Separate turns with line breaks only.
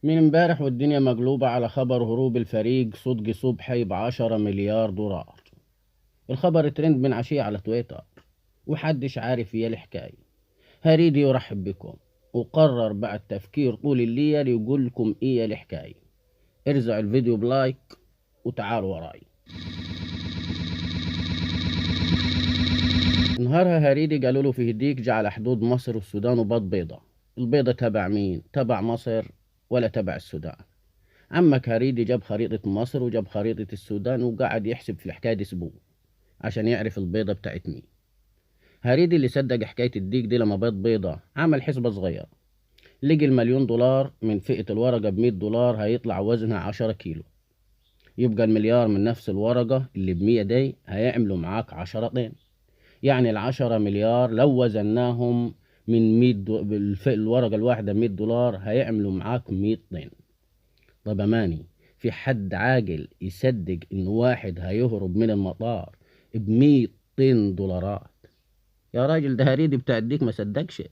من امبارح والدنيا مقلوبة على خبر هروب الفريق صدقي صبحي ب10 مليار دولار. الخبر ترند من عشية على تويتر، وحدش عارف ايه الحكاية. هريدي يرحب بكم، وقرر بعد تفكير طول الليل يقول لكم ايه الحكاية. ارزعوا الفيديو بلايك وتعالوا وراي. نهارها هريدي قالوا له في هديك جعل حدود مصر والسودان وبط بيضة. البيضة تبع مين؟ تبع مصر ولا تبع السودان؟ عمك هريدي جاب خريطة مصر وجاب خريطة السودان وقعد يحسب في الحكاية دي اسبوع عشان يعرف البيضة بتاعت مين. هريدي اللي صدق حكاية الديك دي لما بيض بيضة عمل حسبة صغيرة، لقي ال1,000,000 دولار من فئة الورقة ب100 دولار هيطلع وزنها 10 كيلو. يبقى المليار من نفس الورقة اللي ب100 دي هيعملوا معاك 10 طين. يعني ال10 مليار لو وزناهم من الورقة الواحدة 100 دولار هيعملوا معاك 100 طين. طب أماني، في حد عاقل يصدق إن واحد هيهرب من المطار ب100 طن دولارات؟ يا راجل ده هريدي بتاع الديك ما صدقش.